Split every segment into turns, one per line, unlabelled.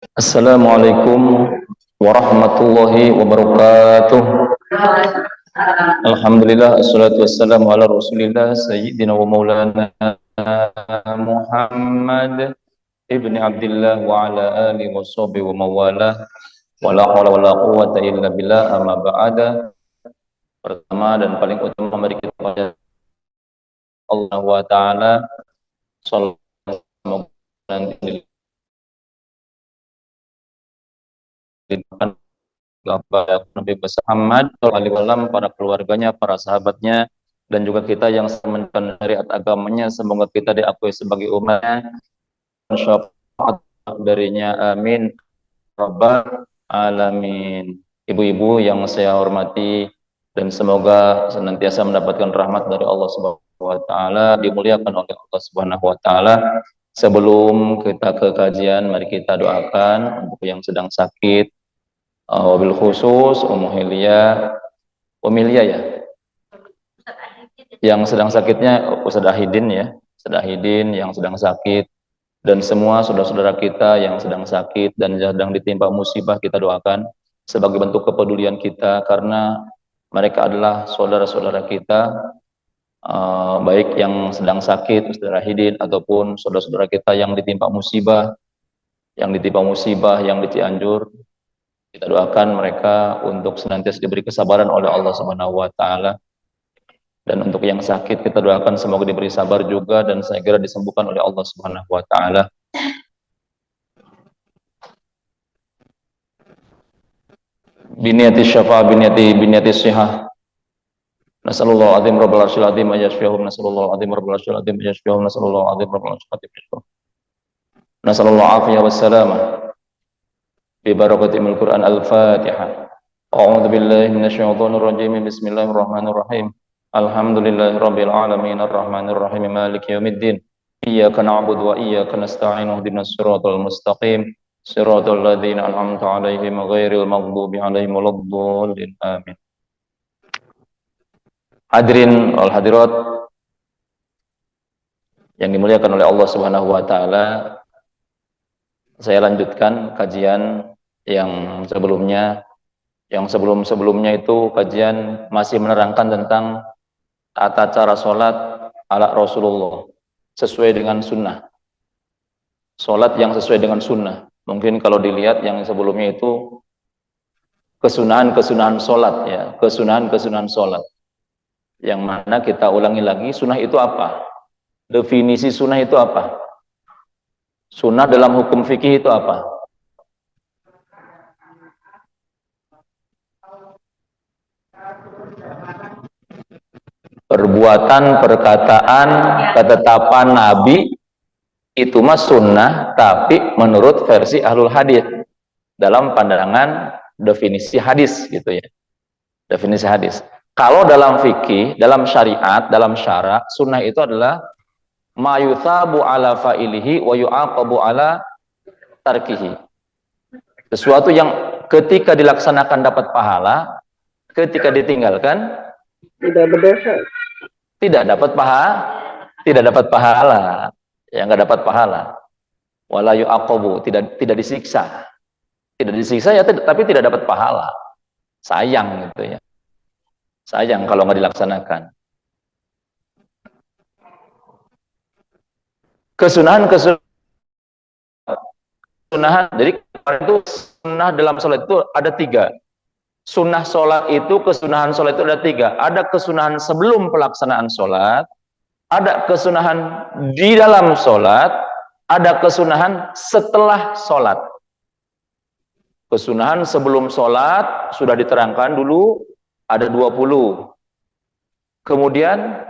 Assalamualaikum warahmatullahi wabarakatuh. Alhamdulillah, assalatu wassalamu ala rasulillah sayyidina wa maulana Muhammad ibni Abdillah wa ala alihi wa sahbihi wa mawalah wa la hawla wa la quwwata illa billah amma ba'da. Pertama dan paling utama mari kita kepada Allah wa ta'ala sallallahu alaihi wasallam kepada Nabi besar Muhammad SAW, para keluarganya, para sahabatnya, dan juga kita yang menjalankan syariat agamanya. Semoga kita diakui sebagai umatnya, syafaat darinya, amin rabbal alamin. Ibu-ibu yang saya hormati, dan semoga senantiasa mendapatkan rahmat dari Allah Subhanahu wa taala, dimuliakan oleh Allah Subhanahu wa taala. Sebelum kita ke kajian, mari kita doakan untuk yang sedang sakit, wabil khusus Umilia ya, yang sedang sakitnya Ustaz Ahidin ya, Ustaz Ahidin yang sedang sakit, dan semua saudara-saudara kita yang sedang sakit dan sedang ditimpa musibah, kita doakan sebagai bentuk kepedulian kita, karena mereka adalah saudara-saudara kita, baik yang sedang sakit Ustaz Ahidin ataupun saudara-saudara kita yang ditimpa musibah, yang di Cianjur. Kita doakan mereka untuk senantiasa diberi kesabaran oleh Allah Subhanahu wa taala. Dan untuk yang sakit kita doakan semoga diberi sabar juga dan segera disembuhkan oleh Allah Subhanahu wa taala. Biniyati syafa biniyati sihah. Nasallallahu azim rabbal arsyil azim ayashfihum, nasallallahu azim rabbal arsyil azim ayashfihum, nasallallahu azim rabbal arsyil azim ayashfihum. Nasallallahu afiyah wassalamah. Bi barakatil Quran al-Fatihah. A'udzu billahi minasyaitonir rajim. Bismillahirrahmanirrahim. Alhamdulillahirabbil alamin arrahmanir rahim maliki yaumiddin. Iyyaka na'budu wa iyyaka nasta'in ihdinas siratal mustaqim. Siratal ladzina an'amta 'alaihim ghairil maghdubi 'alaihim waladdallin. Amin. Hadirin wal hadirat yang dimuliakan oleh Allah Subhanahu wa taala, saya lanjutkan kajian yang sebelumnya. Yang sebelum-sebelumnya itu kajian masih menerangkan tentang tata cara sholat ala Rasulullah sesuai dengan sunnah. Sholat yang sesuai dengan sunnah. Mungkin kalau dilihat yang sebelumnya itu kesunahan-kesunahan sholat ya, kesunahan-kesunahan sholat. Yang mana kita ulangi lagi, sunnah itu apa? Definisi sunnah itu apa? Sunnah dalam hukum fikih itu apa? Perbuatan, perkataan, ketetapan Nabi itu mas sunnah, tapi menurut versi ahlul hadis dalam pandangan definisi hadis gitu ya, definisi hadis. Kalau dalam fikih, dalam syariat, dalam syara, sunnah itu adalah ma yuthabu ala fa'ilihi wa yu'aqabu ala tarkihi. Sesuatu yang ketika dilaksanakan dapat pahala, ketika ditinggalkan tidak berdosa. Tidak dapat pahala, ya nggak dapat pahala. Wala yu'aqabu, tidak disiksa. Tidak disiksa ya, tapi tidak dapat pahala. Sayang gitu ya. Sayang kalau nggak dilaksanakan. Kesunahan, jadi itu sunnah dalam sholat itu ada 3. Sunnah sholat itu, kesunahan sholat itu ada 3. Ada kesunahan sebelum pelaksanaan sholat, ada kesunahan di dalam sholat, ada kesunahan setelah sholat. Kesunahan sebelum sholat sudah diterangkan dulu, ada 20. Kemudian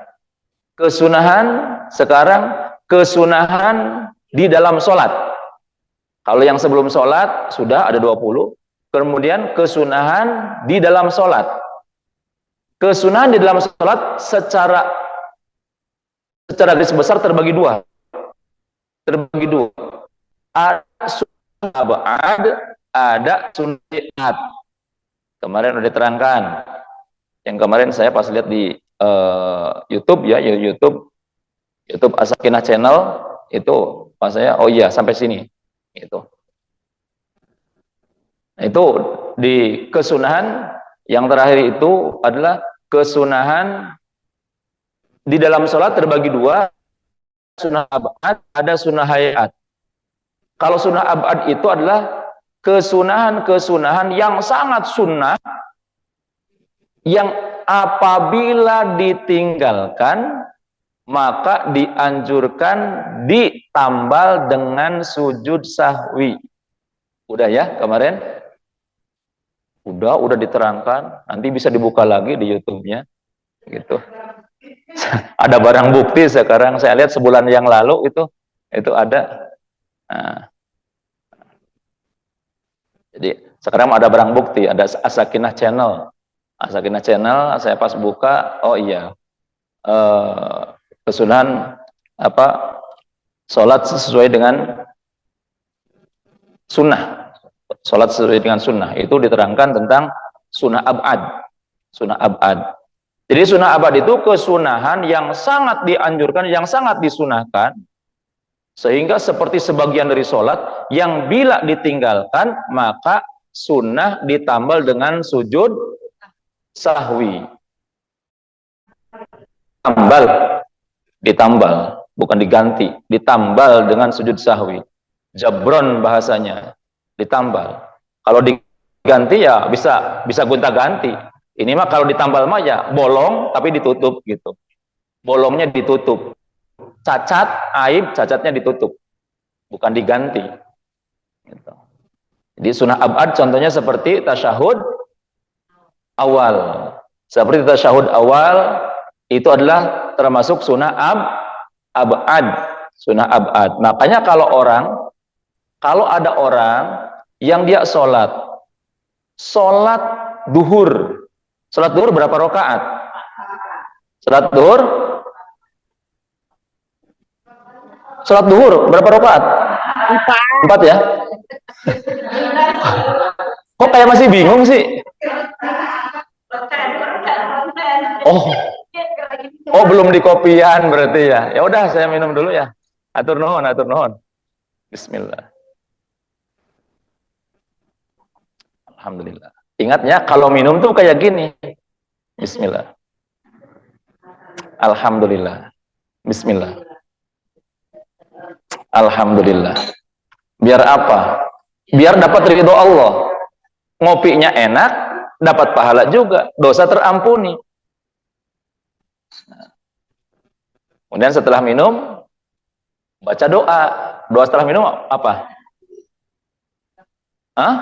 kesunahan sekarang, kesunahan di dalam sholat. Kalau yang sebelum sholat sudah ada 20. Kemudian kesunahan di dalam sholat. Kesunahan di dalam sholat secara garis besar terbagi 2. Ada sunnah ba'ad, ada sunnah. Kemarin sudah diterangkan. Yang kemarin saya pas lihat di YouTube ya, YouTube As-Sakinah Channel itu pas saya, oh iya sampai sini. Itu. Itu di kesunahan yang terakhir itu adalah kesunahan di dalam sholat terbagi dua, sunnah abad, ada sunnah hayat. Kalau sunnah abad itu adalah kesunahan-kesunahan yang sangat sunnah, yang apabila ditinggalkan maka dianjurkan ditambal dengan sujud sahwi. Udah ya kemarin? Udah diterangkan, nanti bisa dibuka lagi di YouTube-nya gitu. Ada barang bukti sekarang, saya lihat sebulan yang lalu itu ada. Nah, jadi sekarang ada barang bukti, ada As-Sakinah Channel. As-Sakinah Channel saya pas buka, oh iya, kesunahan apa, sholat sesuai dengan sunnah, sholat sesuai dengan sunnah, itu diterangkan tentang sunnah abad. Sunnah abad. Jadi sunnah abad itu kesunahan yang sangat dianjurkan, yang sangat disunahkan, sehingga seperti sebagian dari sholat yang bila ditinggalkan maka sunnah ditambal dengan sujud sahwi. Ditambal, bukan diganti, ditambal dengan sujud sahwi. Jabron bahasanya, ditambal. Kalau diganti ya bisa gonta-ganti. Ini mah kalau ditambal mah ya bolong tapi ditutup gitu. Bolongnya ditutup. Cacat, aib, cacatnya ditutup. Bukan diganti. Gitu. Jadi sunnah abad contohnya seperti tasyahud awal. Seperti tasyahud awal itu adalah termasuk sunnah abad. Sunnah abad. Makanya kalau ada orang yang dia sholat duhur. Sholat duhur berapa rakaat? Sholat duhur berapa rakaat? 4 ya? Kok kayak masih bingung sih? Oh belum di kopian berarti ya. Ya udah saya minum dulu ya. Atur nuhun, atur nuhun. Bismillah. Alhamdulillah. Ingatnya kalau minum tuh kayak gini. Bismillah. Alhamdulillah. Bismillah. Alhamdulillah. Biar apa? Biar dapat ridho Allah. Ngopinya enak, dapat pahala juga, dosa terampuni. Kemudian setelah minum baca doa. Doa setelah minum apa? Hah?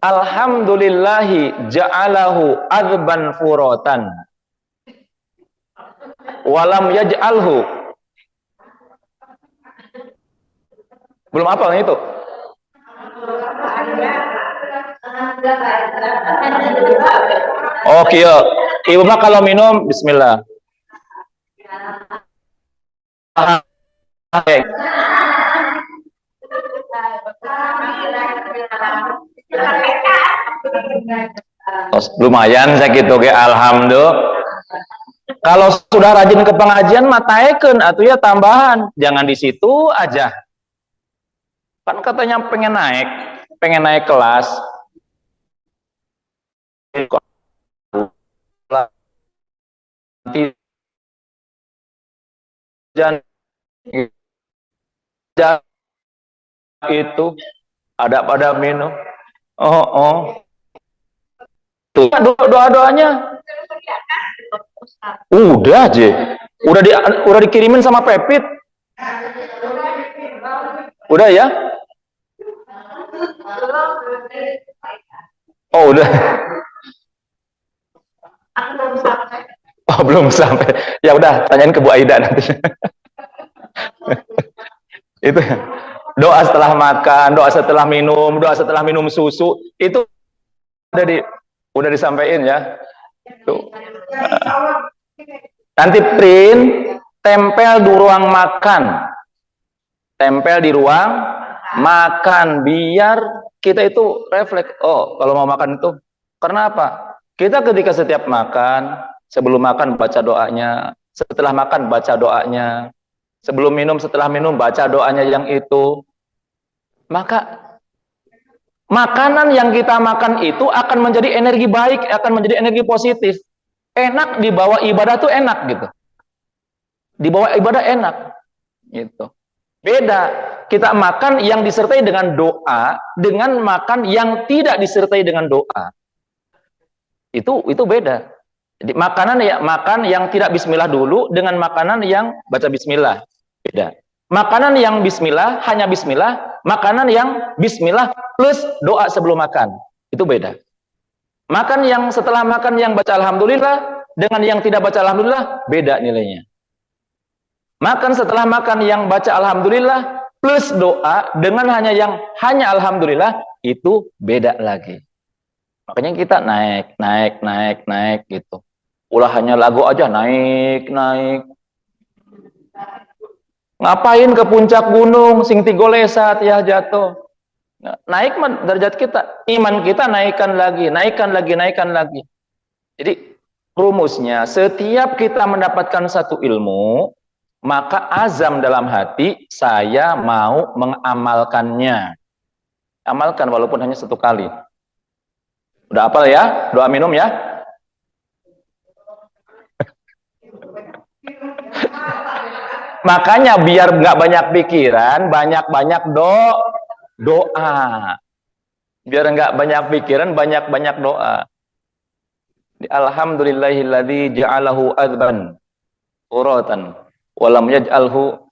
Alhamdulillahi ja'alahu adban furotan walam yaj'alhu. Belum apa itu? Oh kiyo, ibu mah kalau minum bismillah. Okay. Lumayan saya gitu ke alhamdulillah. Kalau sudah rajin ke pengajian mataeken atuh ya tambahan, jangan di situ aja. Kan katanya pengen naik kelas. Itu ada pada minum. Tuh doa-doanya. Udah aja. Udah dikirimin sama Pepit. Udah ya? Oh, udah. Oh, belum sampai. Ya udah, tanyain ke Bu Aida nanti. Itu doa setelah makan, doa setelah minum, doa setelah minum susu, itu udah disampaikan ya. Tuh. Nanti print, tempel di ruang makan. Tempel di ruang makan biar kita itu refleks. Oh, kalau mau makan itu karena apa? Kita ketika setiap makan, sebelum makan baca doanya, setelah makan baca doanya, sebelum minum, setelah minum, baca doanya yang itu. Maka makanan yang kita makan itu akan menjadi energi baik, akan menjadi energi positif. Enak dibawa ibadah tuh enak gitu. Dibawa ibadah enak gitu. Beda kita makan yang disertai dengan doa dengan makan yang tidak disertai dengan doa. Itu beda. Jadi makanan ya makan yang tidak bismillah dulu dengan makanan yang baca bismillah. Beda. Makanan yang bismillah hanya bismillah, makanan yang bismillah plus doa sebelum makan. Itu beda. Makan yang setelah makan yang baca alhamdulillah dengan yang tidak baca alhamdulillah beda nilainya. Makan setelah makan yang baca alhamdulillah plus doa dengan hanya alhamdulillah itu beda lagi. Makanya kita naik gitu. Ulah hanya lagu aja naik. Ngapain ke puncak gunung sing tigolesat ya jatuh. Naik derajat kita, iman kita naikkan lagi. Jadi rumusnya setiap kita mendapatkan satu ilmu, maka azam dalam hati saya mau mengamalkannya. Amalkan walaupun hanya satu kali. Udah hafal ya? Doa minum ya? Makanya biar nggak banyak pikiran, banyak-banyak doa. Biar nggak banyak pikiran, banyak-banyak doa. Alhamdulillahilladzi ja'alahu adban uratan walam yaj'alhu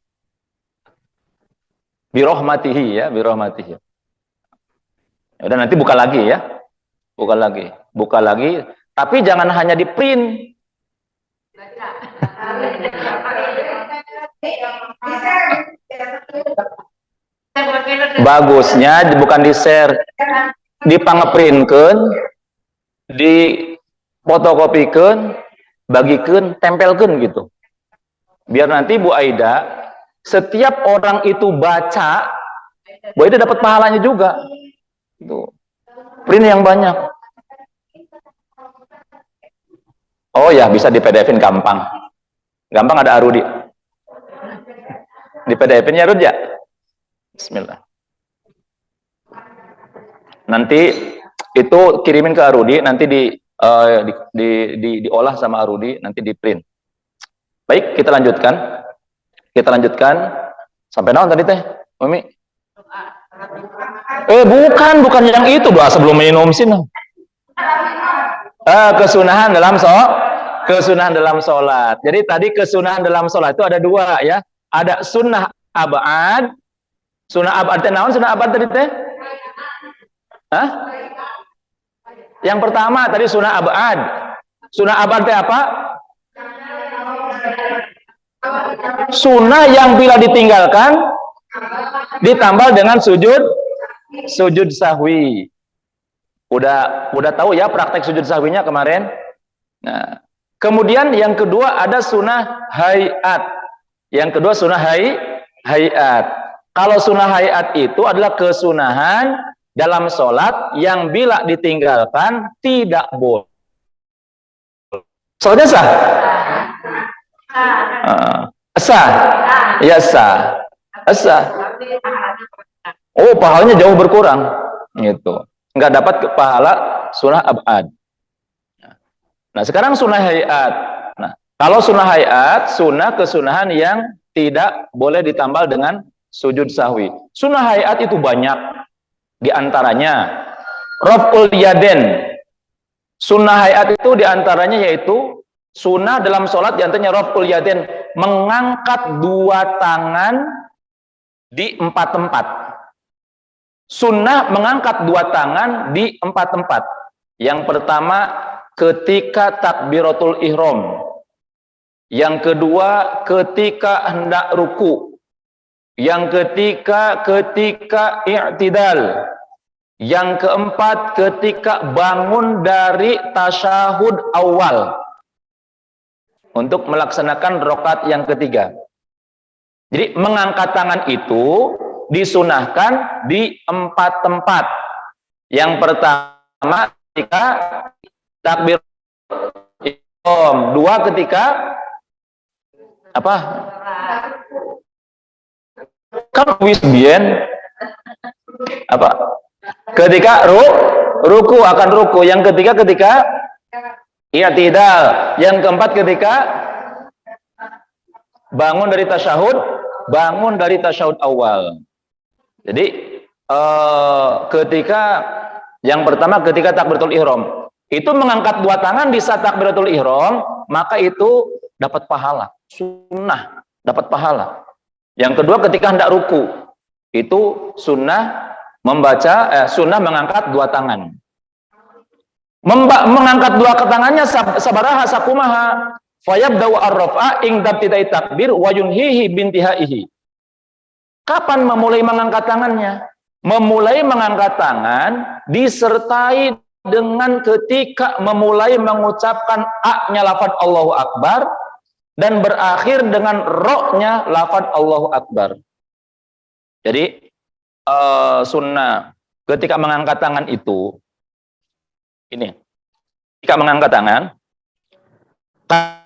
birahmatihi ya, birahmatihi. Udah nanti buka lagi ya. Buka lagi, tapi jangan hanya di print. Bagusnya bukan di share, dipangeprintkeun, di fotokopikeun, bagikeun, tempelkeun gitu. Biar nanti Bu Aida, setiap orang itu baca, Bu Aida dapat pahalanya juga. Tuh. Print yang banyak. Oh ya, bisa di PDF-in gampang. Gampang ada Arudi. Di PDF-in ya Rud ya? Bismillah. Nanti itu kirimin ke Arudi, nanti diolah sama Arudi, nanti di print. Baik, kita lanjutkan. Sampai naon tadi teh, Mami? Bukan yang itu, doa sebelum minum sih. Kesunahan dalam sholat. Jadi tadi kesunahan dalam sholat itu ada dua ya. Ada sunnah abad. Sunnah abad teh naon? Sunnah abad tadi teh? Hah? Yang pertama tadi sunnah abad. Sunnah abad teh apa? Sunnah yang bila ditinggalkan ditambal dengan sujud sahwi. Udah tahu ya praktek sujud sahwinya kemarin. Nah, kemudian yang kedua ada sunnah hayat. Yang kedua sunnah hayat. Kalau sunnah hayat itu adalah kesunahan dalam sholat yang bila ditinggalkan tidak boleh. Sholatnya sah? Sah? Ya sah. Sah. Oh, pahalanya jauh berkurang. Gitu. Nggak dapat pahala sunnah abad. Nah, sekarang sunnah hayat. Nah, kalau sunnah hayat, sunnah kesunahan yang tidak boleh ditambal dengan sujud sahwi. Sunnah hayat itu banyak. Di antaranya raf'ul yaden. Sunnah hayat itu di antaranya yaitu sunnah dalam sholat di antaranya raf'ul yaden, mengangkat dua tangan di 4 tempat. Sunnah mengangkat dua tangan di 4 tempat. Yang pertama ketika takbiratul ihram. Yang kedua ketika hendak ruku. Yang ketiga ketika i'tidal. Yang keempat ketika bangun dari tasyahud awal untuk melaksanakan rakaat yang ketiga. Jadi mengangkat tangan itu disunahkan di 4 tempat. Yang pertama ketika takbir ihram, dua ketika apa? wisbien apa? Ketika ruku akan ruku. Yang ketiga ketika i'tidal. Yang keempat ketika bangun dari tasyahud awal. Jadi ketika yang pertama ketika takbiratul ihram itu mengangkat dua tangan di saat takbiratul ihram, maka itu dapat pahala, sunnah, dapat pahala. Yang kedua ketika hendak ruku, itu sunnah sunnah mengangkat dua tangan. Mengangkat dua tangannya sabaraha sakumaha fayabda'u ar-raf'a ingdab tidai takbir wa yunhihi bintihaihi. Kapan memulai mengangkat tangannya? Memulai mengangkat tangan disertai dengan ketika memulai mengucapkan a-nya lafaz Allahu Akbar dan berakhir dengan ro-nya lafaz Allahu Akbar. Jadi sunnah ketika mengangkat tangan itu ini. Ketika mengangkat tangan,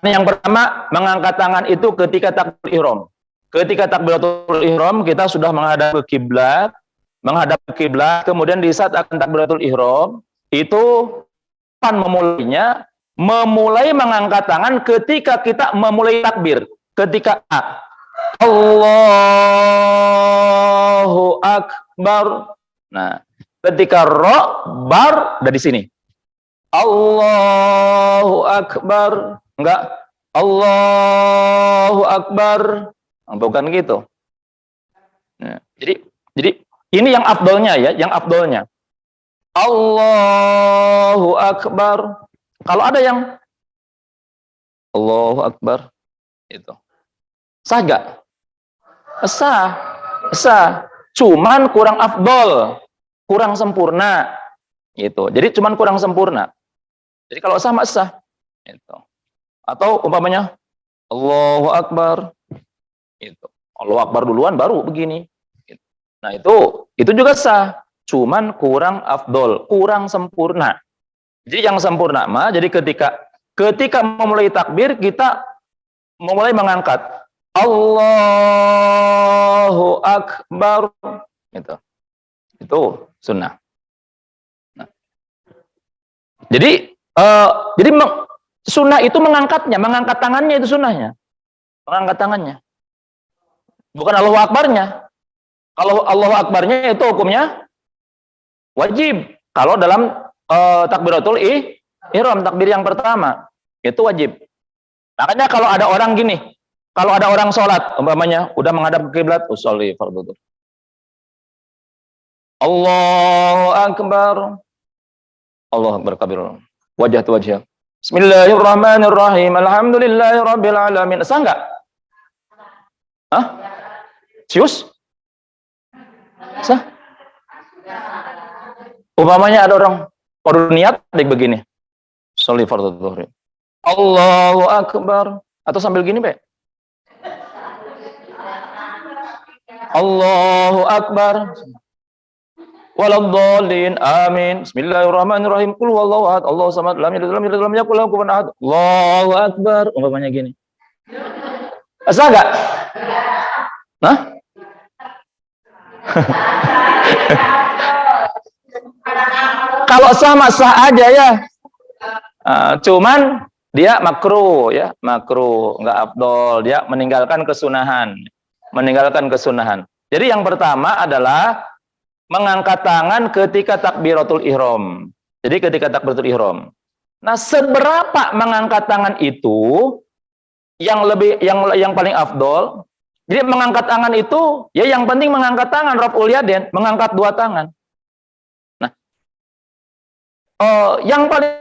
yang pertama mengangkat tangan itu ketika takbiratul ihram. Ketika takbiratul ihram kita sudah menghadap ke kiblat, kemudian di saat akan takbiratul ihram itu kapan memulainya? Memulai mengangkat tangan ketika kita memulai takbir. Ketika Allahu Akbar. Nah, ketika bar dari sini. Allahu Akbar. Enggak. Allahu Akbar. Bukan gitu. Nah, jadi ini yang afdolnya ya, yang afdolnya. Allahu Akbar. Kalau ada yang Allahu Akbar itu. Sah gak? Sah. Cuman kurang afdol, kurang sempurna. Gitu. Jadi cuman kurang sempurna. Jadi kalau sah sah. Gitu. Atau umpamanya Allahu Akbar. Itu. Allahu Akbar duluan baru begini. Gitu. Nah, itu juga sah. Cuman kurang afdol, kurang sempurna. Jadi yang sempurna mah, jadi ketika memulai takbir kita memulai mengangkat Allahu Akbar, gitu. Itu sunnah. Nah. Jadi sunnah itu mengangkat tangannya itu sunnahnya, mengangkat tangannya, bukan Allahu Akbarnya. Kalau Allahu Akbarnya itu hukumnya wajib. Kalau dalam takbiratul ihram, takbir yang pertama, itu wajib. Makanya kalau ada orang gini, kalau ada orang sholat, umpamanya udah menghadap ke kiblat, usolli fardhu dhuhr. Allahu Akbar. Allahu Akbar kabir. Wajah tu wajah. Bismillahirrahmanirrahim. Alhamdulillahirabbil alamin. Sah enggak? Hah? Sius? Sah? Umpamanya ada orang baru niat begini. Sholli fardhu dhuhr. Allahu Akbar. Atau sambil gini, Pak. Allahu Akbar. Waladhdallin. Amin. Bismillahirrahmanirrahim. Qul huwallahu ahad. Allahu samad. Lam yalid walam yulad walam yakul lahu kufuwan ahad. Allahu Akbar. Umpamanya gini. Sah enggak? Hah? Kalau sama sah aja ya. Cuman dia makruh ya, makruh, enggak afdol, dia meninggalkan kesunahan. Jadi yang pertama adalah mengangkat tangan ketika takbiratul ihram. Jadi ketika takbiratul ihram. Nah, seberapa mengangkat tangan itu yang paling afdol? Jadi mengangkat tangan itu ya yang penting mengangkat tangan, raf'ul yadain, mengangkat dua tangan. Nah, yang paling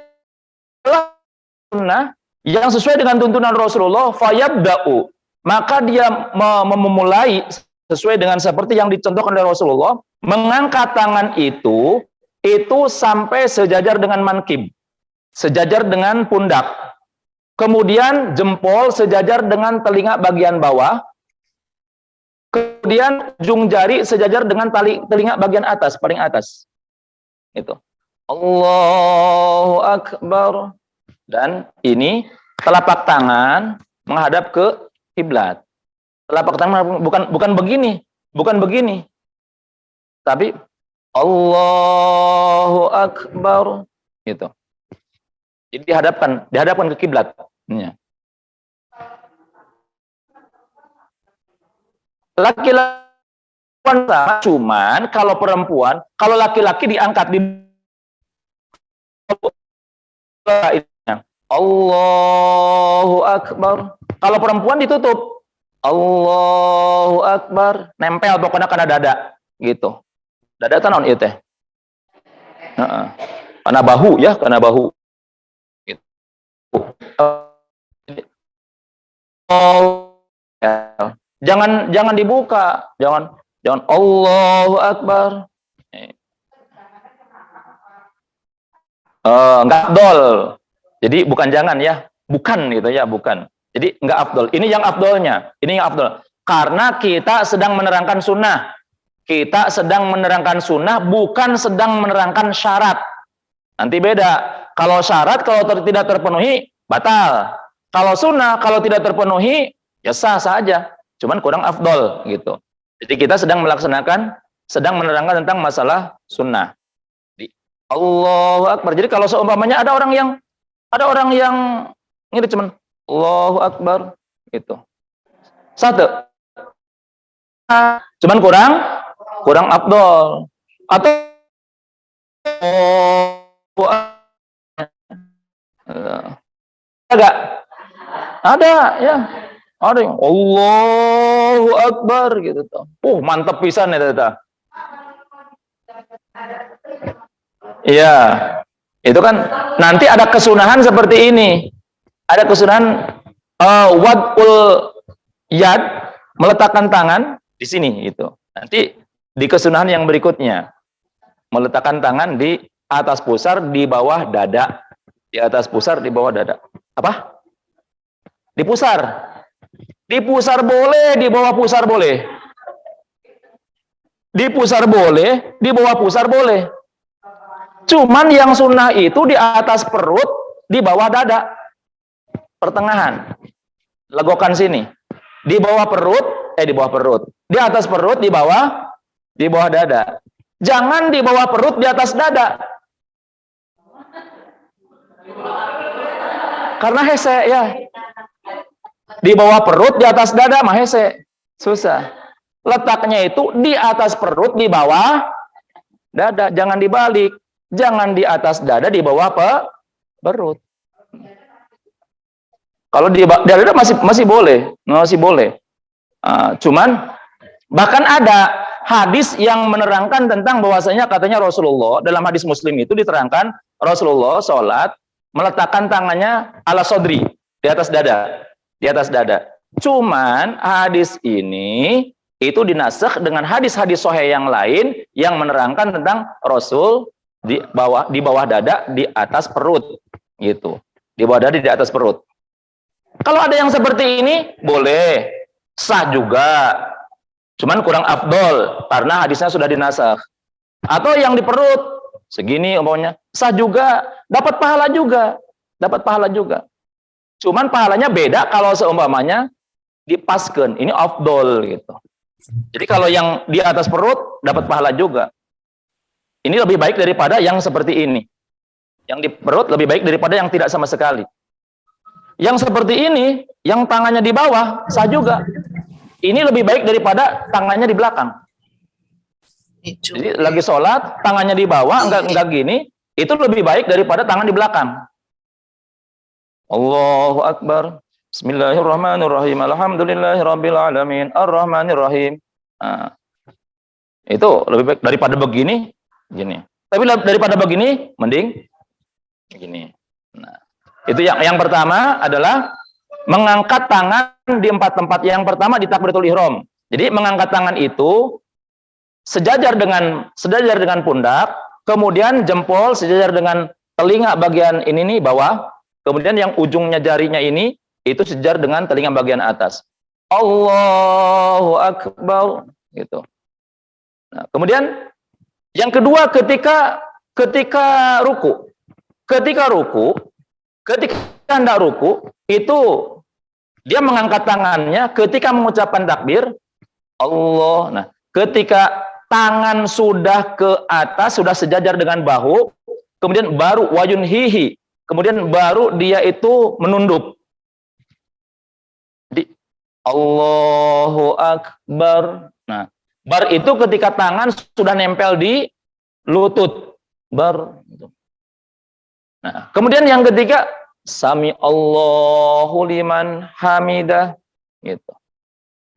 sunnah yang sesuai dengan tuntunan Rasulullah fayabda'u, maka dia memulai sesuai dengan seperti yang dicontohkan oleh Rasulullah, mengangkat tangan itu sampai sejajar dengan mankib, sejajar dengan pundak, kemudian jempol sejajar dengan telinga bagian bawah, kemudian ujung jari sejajar dengan telinga bagian atas, paling atas. Itu. Allahu Akbar. Dan ini telapak tangan menghadap ke kiblat. Telapak tangan bukan begini. Bukan begini. Tapi Allahu Akbar gitu. Jadi dihadapkan ke kiblat. Ya. Laki-laki sama, cuman kalau perempuan, kalau laki-laki diangkat di Allahu Akbar. Kalau perempuan ditutup. Allahu Akbar. Nempel pokoknya karena dada. Gitu. Dada itu naon ieu teh? Heeh. Karena bahu ya, karena bahu. Gitu. Oh, ya. Jangan dibuka. Jangan Allahu Akbar. Enggak afdol. Jadi bukan jangan ya, bukan gitu ya, bukan. Jadi enggak afdol. Ini yang afdolnya, ini yang afdol. Karena kita sedang menerangkan sunnah. Kita sedang menerangkan sunnah, bukan sedang menerangkan syarat. Nanti beda. Kalau syarat, kalau tidak terpenuhi, batal. Kalau sunnah, kalau tidak terpenuhi, ya sah saja. Cuman kurang afdol gitu. Jadi kita sedang menerangkan tentang masalah sunnah. Allahu Akbar. Jadi kalau seumpamanya ada orang yang ini cuman Allahu Akbar gitu. Satu. Cuman kurang afdol. Atau enggak? Ada ya. Ada yang Allahu Akbar gitu tuh. Mantep pisan ya tata. Iya, itu kan nanti ada kesunahan seperti ini. Ada kesunahan wad'ul yad, meletakkan tangan di sini itu. Nanti di kesunahan yang berikutnya, meletakkan tangan di atas pusar di bawah dada. Di atas pusar di bawah dada. Apa? Di pusar. Di pusar boleh, di bawah pusar boleh. Di pusar boleh, di bawah pusar boleh. Cuman yang sunnah itu di atas perut, di bawah dada. Pertengahan. Legokan sini. Di bawah perut, di bawah perut. Di atas perut, di bawah dada. Jangan di bawah perut, di atas dada. Karena hese ya. Di bawah perut, di atas dada mah hese. Susah. Letaknya itu di atas perut, di bawah dada. Jangan dibalik. Jangan di atas dada, di bawah perut. Kalau di dada masih boleh. Cuman bahkan ada hadis yang menerangkan tentang bahwasanya katanya Rasulullah, dalam hadis Muslim itu diterangkan Rasulullah sholat meletakkan tangannya ala sodri, di atas dada. Cuman hadis ini itu dinasakh dengan hadis-hadis sahih yang lain yang menerangkan tentang Rasul di bawah dada, di atas perut gitu. Di bawah dada, di atas perut. Kalau ada yang seperti ini boleh, sah juga. Cuman kurang afdol karena hadisnya sudah dinasakh. Atau yang di perut segini umpamanya, sah juga, dapat pahala juga. Cuman pahalanya beda kalau seumpamanya dipaskeun, ini afdol gitu. Jadi kalau yang di atas perut dapat pahala juga. Ini lebih baik daripada yang seperti ini. Yang di perut lebih baik daripada yang tidak sama sekali. Yang seperti ini, yang tangannya di bawah, sah juga. Ini lebih baik daripada tangannya di belakang. Jadi lagi sholat, tangannya di bawah, enggak gini, itu lebih baik daripada tangan di belakang. Allahu Akbar. Bismillahirrahmanirrahim. Alhamdulillahirabbil alamin. Arrahmanirrahim. Nah, itu lebih baik daripada begini, gini. Tapi daripada begini, mending begini. Nah, itu yang pertama adalah mengangkat tangan di 4 tempat. Yang pertama di takbiratul ihram. Jadi mengangkat tangan itu sejajar dengan pundak, kemudian jempol sejajar dengan telinga bagian ini nih bawah, kemudian yang ujungnya jarinya ini itu sejajar dengan telinga bagian atas. Allahu Akbar gitu. Nah, kemudian yang kedua ketika ruku. Ketika hendak ruku itu dia mengangkat tangannya ketika mengucapkan takbir Allah. Nah, ketika tangan sudah ke atas, sudah sejajar dengan bahu, kemudian baru wayun hihi, kemudian baru dia itu menunduk. Jadi Allahu Akbar. Nah, bar itu ketika tangan sudah nempel di lutut. Bar. Nah, kemudian yang ketiga, Sami Allahu liman hamidah. Gitu.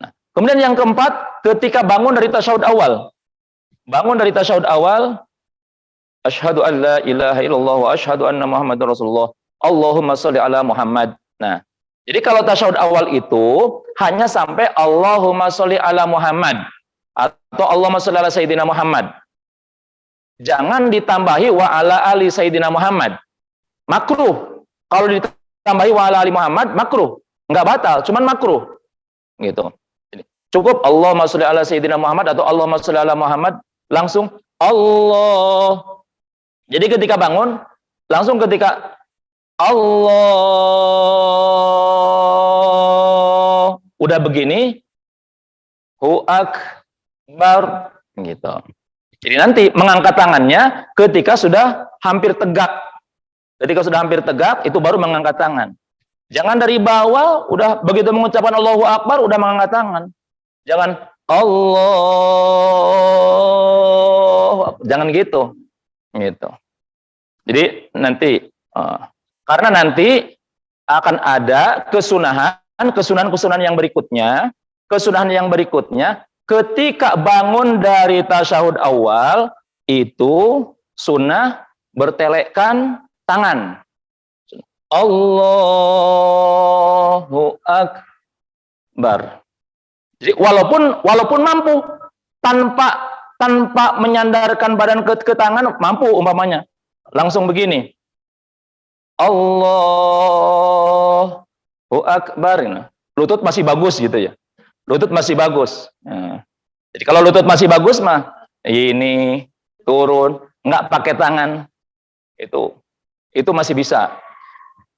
Nah, kemudian yang keempat, ketika bangun dari tasyahud awal. Bangun dari tasyahud awal, asyhadu an la ilaha illallah wa asyhadu anna Muhammadar Rasulullah. Allahumma sholli ala Muhammad. Nah, jadi kalau tasyahud awal itu hanya sampai Allahumma sholli ala Muhammad atau Allahumma sholli ala Sayyidina Muhammad. Jangan ditambahi wa ala ali Sayyidina Muhammad. Makruh. Kalau ditambahi wa ala ali Muhammad, makruh. Enggak batal, cuman makruh. Gitu. Cukup Allahumma sholli ala Sayyidina Muhammad atau Allahumma sholli ala Muhammad, langsung Allah. Jadi ketika bangun, langsung ketika Allah udah begini, hu akbar gitu. Jadi nanti mengangkat tangannya ketika sudah hampir tegak. Ketika sudah hampir tegak itu baru mengangkat tangan. Jangan dari bawah udah begitu mengucapkan Allahu Akbar udah mengangkat tangan. Jangan Allah, jangan gitu. Gitu. Jadi nanti karena nanti akan ada kesunahan yang berikutnya. Kesunahan yang berikutnya, ketika bangun dari tasyahud awal, itu sunnah bertelekkan tangan. Allahu Akbar. Jadi walaupun mampu, tanpa menyandarkan badan ke tangan, mampu umpamanya. Langsung begini. Allahu Akbar. Lutut masih bagus gitu ya. Lutut masih bagus. Nah, jadi kalau lutut masih bagus mah ini turun, nggak pakai tangan. Itu masih bisa.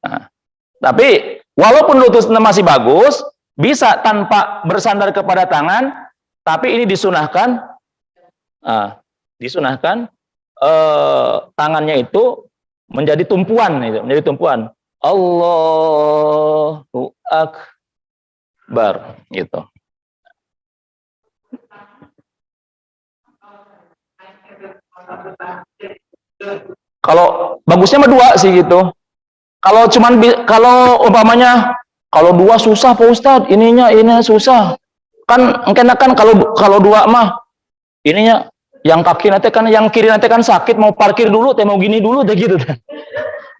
Nah, tapi walaupun lutut masih bagus, bisa tanpa bersandar kepada tangan, tapi ini disunahkan tangannya itu menjadi tumpuan, menjadi tumpuan. Allahu Akbar, gitu. Kalau bagusnya mah dua sih gitu. Kalau umpamanya kalau dua susah Pak Ustadz, ini susah. Kan enak kalau dua mah ininya yang kaki nanti kan, yang kiri nanti kan sakit, mau parkir dulu, mau gini dulu, deh gitu.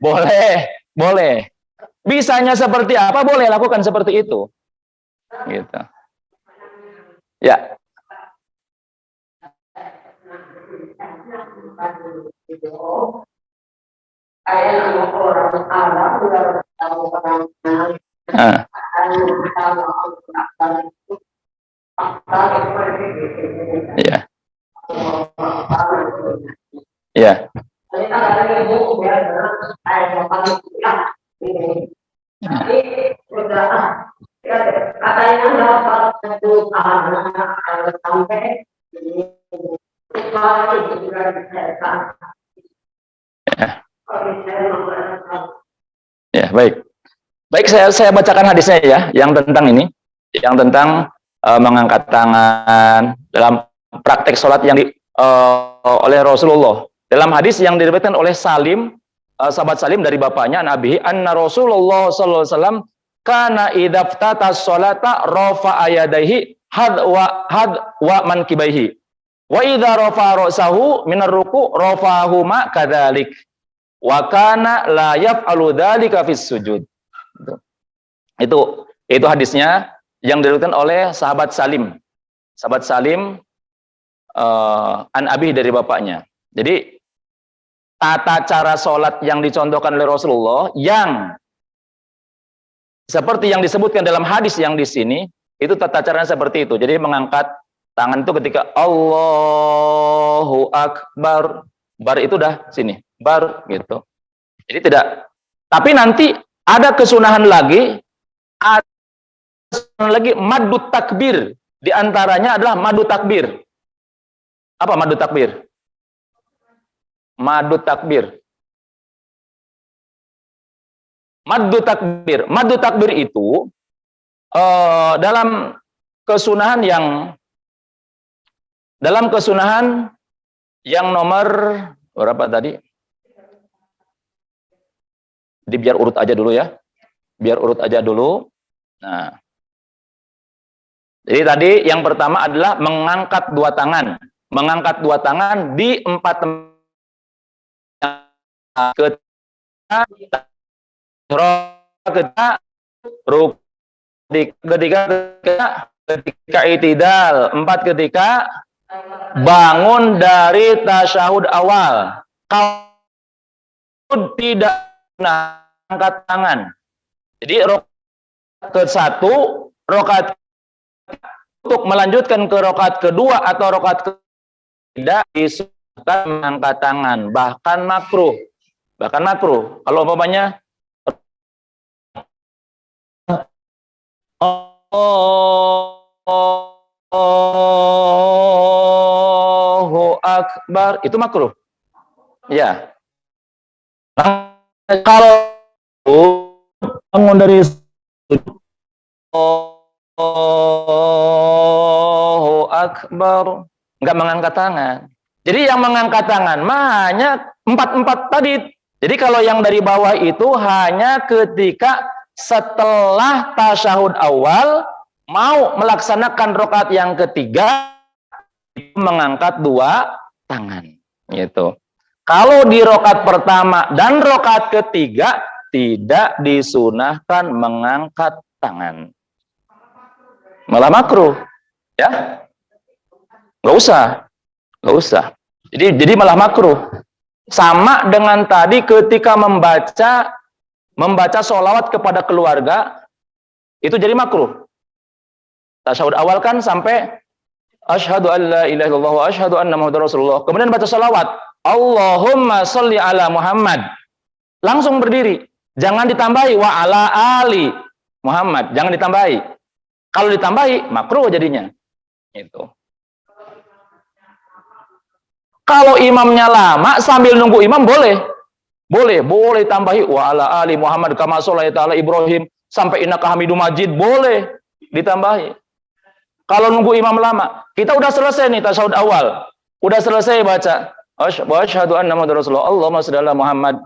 Boleh. Bisanya seperti apa, boleh lakukan seperti itu. Gitu. Ya. Ya. Ya. Ya, baik. Baik, saya bacakan hadisnya ya, yang tentang ini, yang tentang mengangkat tangan dalam praktek sholat yang oleh Rasulullah. Dalam hadis yang diriwayatkan oleh Salim, sahabat Salim dari bapaknya, Nabi, anna Rasulullah sallallahu alaihi wasallam kana idzaftata sholata rafa'a yadayhi hadwa mankibaihi. Wa idza rafa'a ra'sahu minar ruku' rafa'ahuma kadzalik. Wa kana la yaf'alu dzalika fis sujud. Itu hadisnya yang diriwayatkan oleh sahabat Salim. Sahabat Salim an Abi dari bapaknya. Jadi tata cara sholat yang dicontohkan oleh Rasulullah yang seperti yang disebutkan dalam hadis yang di sini, itu tata caranya seperti itu. Jadi mengangkat tangan itu ketika Allahu Akbar, bar itu dah sini, bar gitu. Jadi tidak. Tapi nanti ada kesunahan lagi, maddu takbir. Di antaranya adalah maddu takbir. Apa madu takbir? Madu takbir. Madu takbir. Madu takbir itu dalam kesunahan yang nomor berapa tadi? Jadi biar urut aja dulu ya. Biar urut aja dulu. Nah. Jadi tadi yang pertama adalah mengangkat dua tangan. Mengangkat dua tangan di empat ketika itidal, empat ketika bangun dari tasyahud awal. Kalau tidak angkat tangan. Jadi rakaat ke-1, rakaat untuk melanjutkan ke rakaat kedua atau rakaat tidak disunnahkan mengangkat tangan, bahkan makruh. Bahkan makruh. Kalau umpamanya Allahu Akbar, itu makruh. Ya. Kalau bangun dari Allahu Akbar, nggak mengangkat tangan. Jadi yang mengangkat tangan hanya empat tadi. Jadi kalau yang dari bawah itu hanya ketika setelah tasyahud awal mau melaksanakan rakaat yang ketiga mengangkat dua tangan. Gitu. Kalau di rakaat pertama dan rakaat ketiga tidak disunahkan mengangkat tangan. Malah makruh, ya? Nggak usah. Jadi malah makruh. Sama dengan tadi ketika membaca sholawat kepada keluarga, itu jadi makruh. Tasyahud awal kan sampai asyhadu an la ilaha illallah wa asyhadu anna muhammadar rasulullah. Kemudian baca sholawat, Allahumma sholli ala Muhammad. Langsung berdiri. Jangan ditambahi wa ala ali Muhammad. Jangan ditambahi. Kalau ditambahi, makruh jadinya. Itu. Kalau imamnya lama, sambil nunggu imam boleh. Boleh tambahi wa ala ali Muhammad kama sholaita ala Ibrahim sampai innaka Hamidum Majid, boleh ditambahi. Kalau nunggu imam lama, kita udah selesai nih tasyahud awal. Udah selesai baca wa asyhadu anna muhammadar rasulullah. Allahumma shalli ala Muhammad.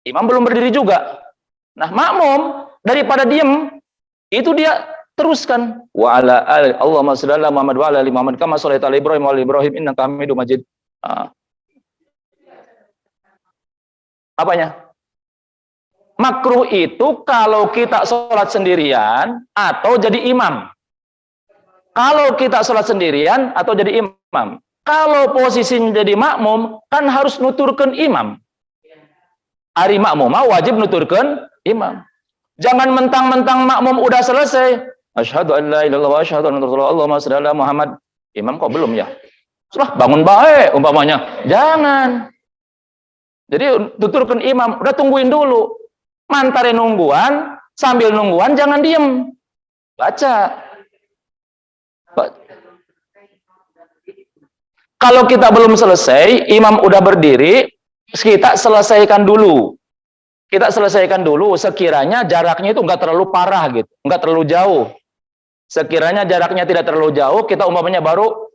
Imam belum berdiri juga. Nah, makmum daripada diem, itu dia teruskan wa ala ali Allahumma shalli ala Muhammad wa ala ali Muhammad kama sholaita ala Ibrahim wa ala Ibrahim innaka Hamidum Majid. Apanya? Makruh itu kalau kita sholat sendirian atau jadi imam. Kalau kita sholat sendirian atau jadi imam. Kalau posisinya jadi makmum, kan harus nuturkan imam. Ari makmum wajib nuturkan imam. Jangan mentang-mentang makmum udah selesai. Asyhadu an la ilaha illallah wa asyhadu anna rasulullah. Allahumma shalli ala Muhammad. Imam kok belum ya? Sudah bangun baik umpamanya. Jangan. Jadi tuturkan imam, udah tungguin dulu. Mantare nungguan, sambil nungguan jangan diem. Baca. Kalau kita belum selesai, imam udah berdiri, kita selesaikan dulu. Kita selesaikan dulu, sekiranya jaraknya itu nggak terlalu parah gitu, nggak terlalu jauh. Sekiranya jaraknya tidak terlalu jauh, kita umpamanya baru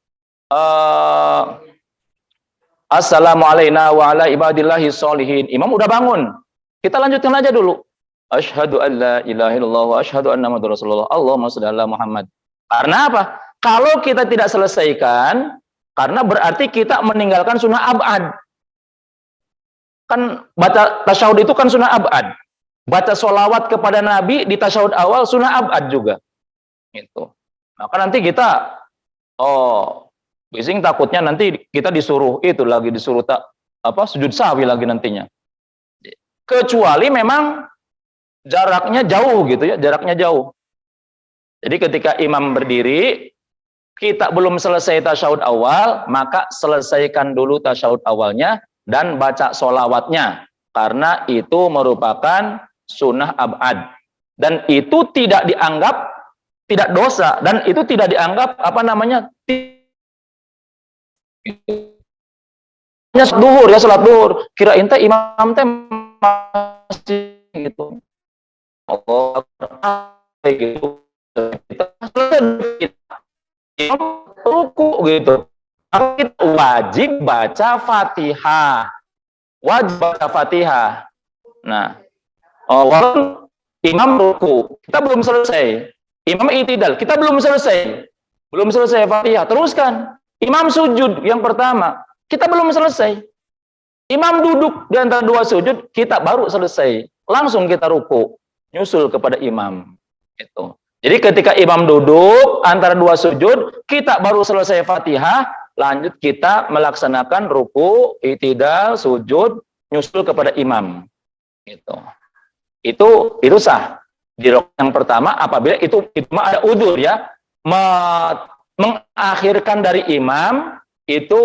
assalamu alayna wa ala ibadillahi sholihin. Imam udah bangun. Kita lanjutkan aja dulu. Asyhadu an la ilaha illallah wa asyhadu anna muhammadar rasulullah. Allahumma shalli ala Muhammad. Karena apa? Kalau kita tidak selesaikan, karena berarti kita meninggalkan sunnah abad. Kan baca tasyahud itu kan sunnah abad. Baca sholawat kepada Nabi di tasyahud awal sunnah abad juga. Gitu. Maka nanti kita bising takutnya nanti kita disuruh sujud sahwi lagi nantinya. Kecuali memang jaraknya jauh gitu ya, jaraknya jauh. Jadi ketika imam berdiri, kita belum selesai tasyahud awal, maka selesaikan dulu tasyahud awalnya dan baca sholawatnya. Karena itu merupakan sunnah abad. Dan itu tidak dianggap tidak dosa, dan itu tidak dianggap Ya duhur ya, salat duhur. Kirain teh imam teh masih gitu. Allah gitu. Kita ruku gitu. Kita wajib baca Fatihah. Wajib baca Fatihah. Nah, walaupun imam ruku, kita belum selesai. Imam i'tidal, kita belum selesai. Belum selesai Fatihah, teruskan. Imam sujud yang pertama, kita belum selesai. Imam duduk di antara dua sujud, kita baru selesai. Langsung kita ruku, nyusul kepada imam. Itu. Jadi ketika imam duduk antara dua sujud, kita baru selesai Fatihah, lanjut kita melaksanakan ruku, i'tidal, sujud, nyusul kepada imam. Gitu. Itu sah. Di rakaat yang pertama apabila itu imam ada udzur ya, mengakhirkan dari imam itu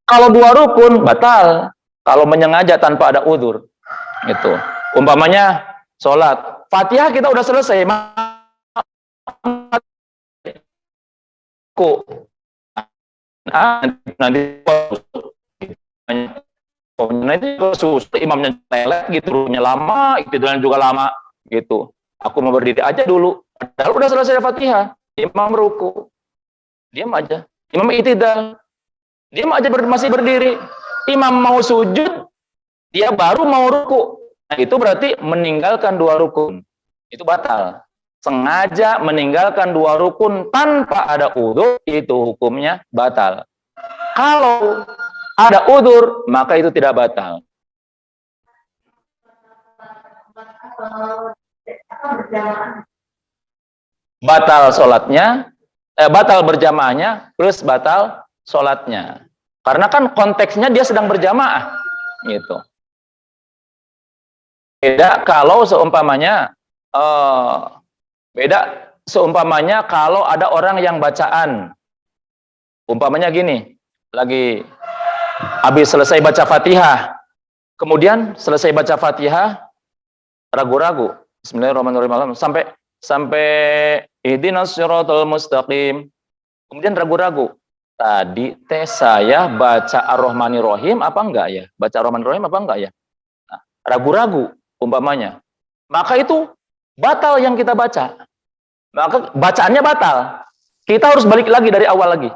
kalau dua rukun batal kalau menyengaja tanpa ada udzur. Itu. Umpamanya sholat, Fatihah kita udah selesai, nanti imamnya lelet gitu, lama, dan juga lama gitu. Aku mau berdiri aja dulu. Padahal udah selesai Fatihah, imam ruku, diam aja. Imam i'tidal, diam aja masih berdiri. Imam mau sujud, dia baru mau ruku. Nah, itu berarti meninggalkan dua rukun. Itu batal. Sengaja meninggalkan dua rukun tanpa ada udzur, itu hukumnya batal. Kalau ada udzur, maka itu tidak batal. Batal sholatnya, batal berjamaahnya, plus batal sholatnya. Karena kan konteksnya dia sedang berjamaah. Gitu. Beda kalau seumpamanya kalau ada orang yang bacaan, umpamanya gini, lagi habis selesai baca Fatihah, kemudian selesai baca Fatihah ragu-ragu, Bismillahirrahmanirrahim, sampai ihdinas siratal mustaqim, kemudian ragu-ragu, tadi teh saya baca Ar-Rahmanir-Rahim apa enggak ya? Baca Ar-Rahmanir-Rahim apa enggak ya? Nah, ragu-ragu umpamanya, maka itu batal yang kita baca, maka bacaannya batal. Kita harus balik lagi dari awal lagi.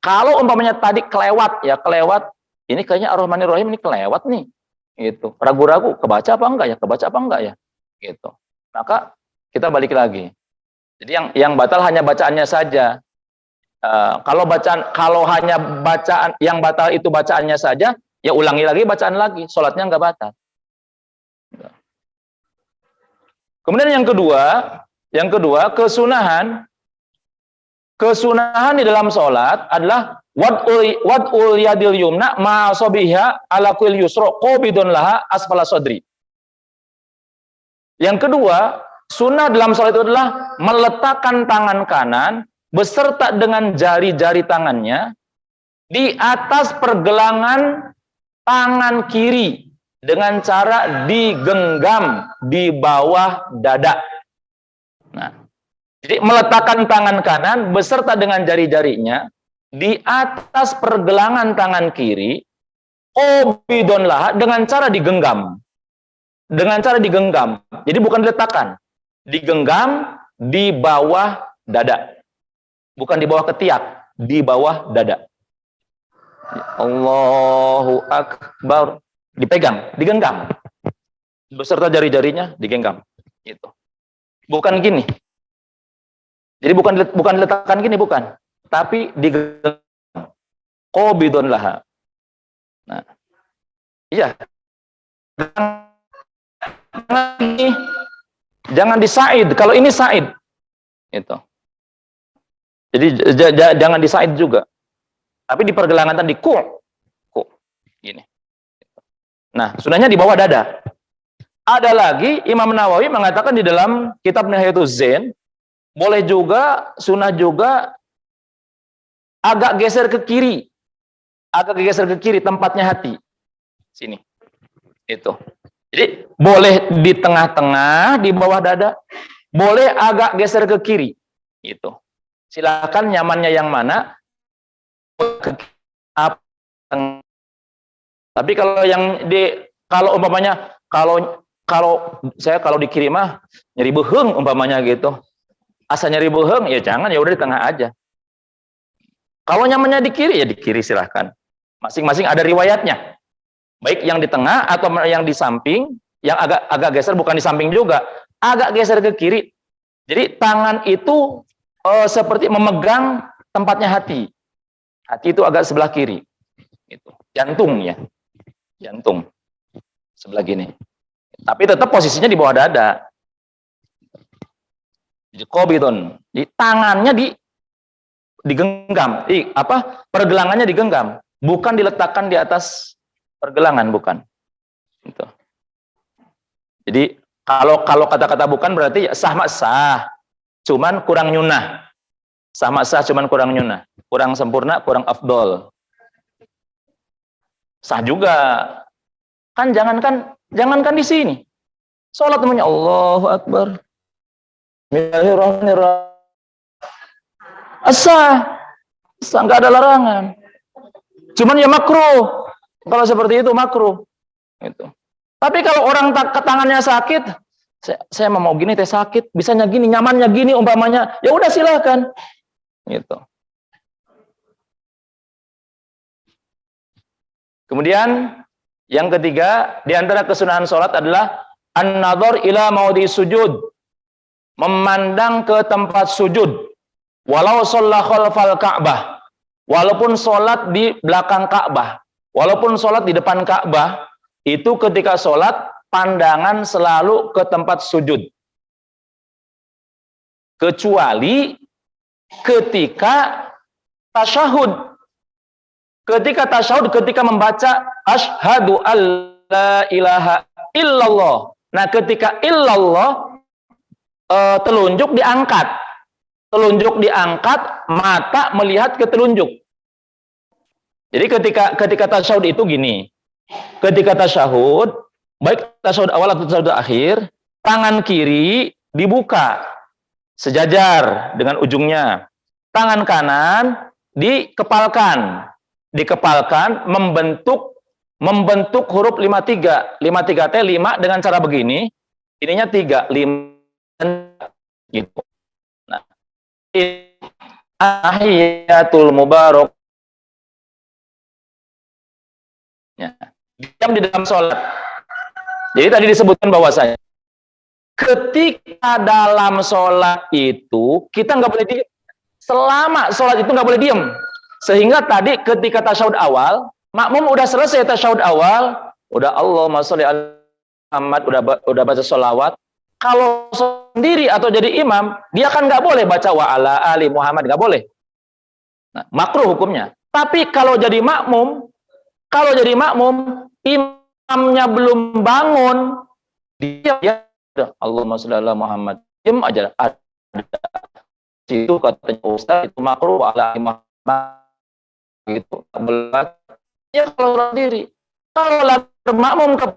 Kalau umpamanya tadi kelewat, ini kayaknya Ar-Rahmanir-Rahim ini kelewat nih, gitu. Ragu-ragu, kebaca apa enggak ya, gitu. Maka kita balik lagi. Jadi yang batal hanya bacaannya saja. Kalau hanya bacaan yang batal itu bacaannya saja, ya ulangi lagi bacaan lagi, sholatnya enggak batal. Kemudian yang kedua kesunahan di dalam sholat adalah wad'ul yadil yumna ma sobiha ala kuil yusro qobidun laha asfala sodri. Yang kedua, sunnah dalam sholat itu adalah meletakkan tangan kanan beserta dengan jari-jari tangannya di atas pergelangan tangan kiri dengan cara digenggam di bawah dada. Nah, jadi meletakkan tangan kanan beserta dengan jari-jarinya di atas pergelangan tangan kiri, obidon laha, dengan cara digenggam. Dengan cara digenggam. Jadi bukan diletakkan. Digenggam di bawah dada. Bukan di bawah ketiak, di bawah dada. Allahu Akbar. Dipegang, digenggam. Beserta jari-jarinya digenggam. Gitu. Bukan gini. Jadi bukan diletakkan gini, bukan. Tapi digenggam. Qobidun laha. Nah. Iya. Jangan disaid. Kalau ini said. Itu. Jadi jangan disaid juga. Tapi di pergelangan tadi ku. Gini. Nah, sunahnya di bawah dada. Ada lagi Imam Nawawi mengatakan di dalam kitab Nihayatuz Zain, boleh juga sunah juga agak geser ke kiri. Agak geser ke kiri tempatnya hati. Sini. Itu. Jadi boleh di tengah-tengah, di bawah dada, boleh agak geser ke kiri. Itu. Silakan nyamannya yang mana. Tapi kalau yang kalau umpamanya kalau di kiri mah nyeri beheng umpamanya gitu. Asa nyeri beheng ya jangan, ya udah di tengah aja. Kalau nyamannya di kiri ya di kiri silahkan. Masing-masing ada riwayatnya. Baik yang di tengah atau yang di samping, yang agak geser, bukan di samping juga, agak geser ke kiri. Jadi tangan itu seperti memegang tempatnya hati. Hati itu agak sebelah kiri. Itu. Jantung ya. Jantung. Sebelah gini. Tapi tetap posisinya di bawah dada. Jadi qobidun. Di tangannya digenggam. Pergelangannya digenggam, bukan diletakkan di atas pergelangan, bukan. Gitu. Jadi kalau kata-kata bukan berarti sah mak sah, cuman kurang nyunah. Sah mak sah cuman kurang nyunah, kurang sempurna, kurang afdol. Sah juga. Kan jangankan di sini. Salat namanya Allahu Akbar. Bismillahirrahmanirrahim. Sah, nggak ada larangan. Cuman ya makruh. Kalau seperti itu makruh. Gitu. Tapi kalau orang tangannya sakit, saya mau gini teh sakit, bisanya gini, nyamannya gini umpamanya, ya udah silakan. Gitu. Kemudian yang ketiga di antara kesunahan sholat adalah an-nadhar ila maudhi sujud, memandang ke tempat sujud. Walau sholat khalfal Ka'bah, walaupun sholat di belakang Ka'bah, walaupun sholat di depan Ka'bah, itu ketika sholat pandangan selalu ke tempat sujud. Kecuali ketika tasyahud. Ketika tasyahud, ketika membaca asyhadu alla ilaha illallah. Nah, ketika illallah telunjuk diangkat. Telunjuk diangkat, mata melihat ke telunjuk. Jadi ketika tasyahud itu gini. Ketika tasyahud, baik tasyahud awal atau tasyahud akhir, tangan kiri dibuka sejajar dengan ujungnya. Tangan kanan dikepalkan. Dikepalkan membentuk huruf 53. 53 teh 5 dengan cara begini. Ininya 3, 5 gitu. Nah, tahiyatul mubarak. Ya. Diam di dalam sholat. Jadi tadi disebutkan bahwasanya ketika dalam sholat itu kita nggak boleh diam. Selama sholat itu nggak boleh diam. Sehingga tadi ketika tasyahud awal, makmum udah selesai tasyahud awal, udah Allahumma sholli ala Muhammad, udah baca sholawat. Kalau sendiri atau jadi imam, dia kan nggak boleh baca wa ala ali Muhammad, nggak boleh. Nah, makruh hukumnya. Tapi kalau jadi makmum, imamnya belum bangun, dia Allahumma sholli ala Muhammad, diam aja. Ada itu katanya Ustaz itu makruh wa ala ali Muhammad. Gitu. Ya kalau sendiri. Kalau makmum ke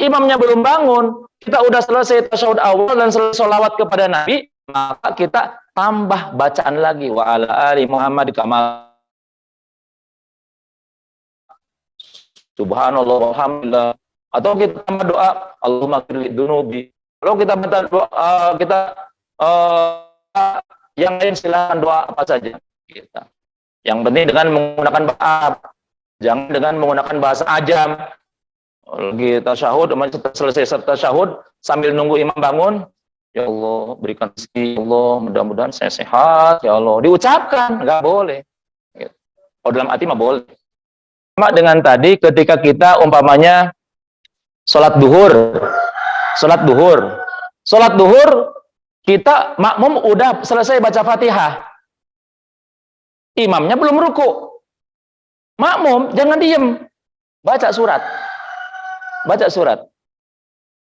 imamnya belum bangun, kita udah selesai tasyahud awal dan selesai sholawat kepada Nabi, maka kita tambah bacaan lagi wa ala ali Muhammad kama subhanallah walhamdulillah, atau kita tambah doa Allahumma qfirli dzunubi. Kalau kita minta doa yang lain silakan doa apa saja kita. Yang penting dengan menggunakan bahasa, jangan dengan menggunakan bahasa ajam. Lagi tasyahud, selesai tasyahud sambil nunggu imam bangun, ya Allah berikan rezeki, ya Allah mudah-mudahan saya sehat, ya Allah diucapkan, nggak boleh. Kalau dalam hati mah boleh. Sama dengan tadi ketika kita umpamanya sholat duhur kita makmum udah selesai baca Fatihah. Imamnya belum ruku. Makmum jangan diem. Baca surat.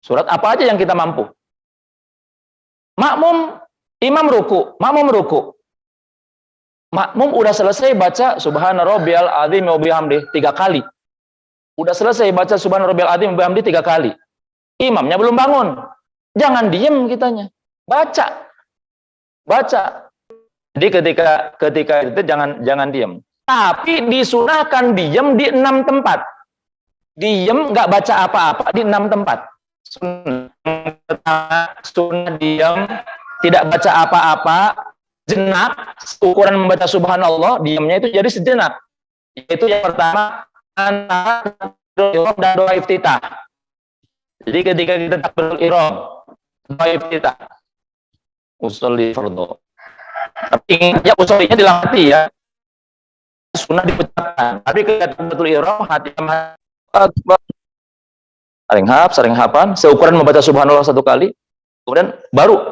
Surat apa aja yang kita mampu. Imam ruku. Makmum udah selesai baca subhana rabbiyal azim wa bihamdih 3 kali. Udah selesai baca subhana rabbiyal azim wa bihamdi 3 kali. Imamnya belum bangun. Jangan diem kitanya. Baca. Baca. Jadi ketika itu jangan diem. Tapi disunahkan diem di 6 tempat. Diem nggak baca apa-apa di 6 tempat. Sunnah diem, tidak baca apa-apa, jenak, ukuran membaca subhanallah, diamnya itu jadi sejenak. Itu yang pertama, antara ihram dan doa iftitah. Jadi ketika kita takbiratul ihram, doa iftitah, usolli fardhu. Tapi ya usollinya dalam hati ya, sunnah diucapkan. Tapi ketika takbiratul ihram, hati sering hapan, seukuran membaca subhanallah 1 kali, kemudian baru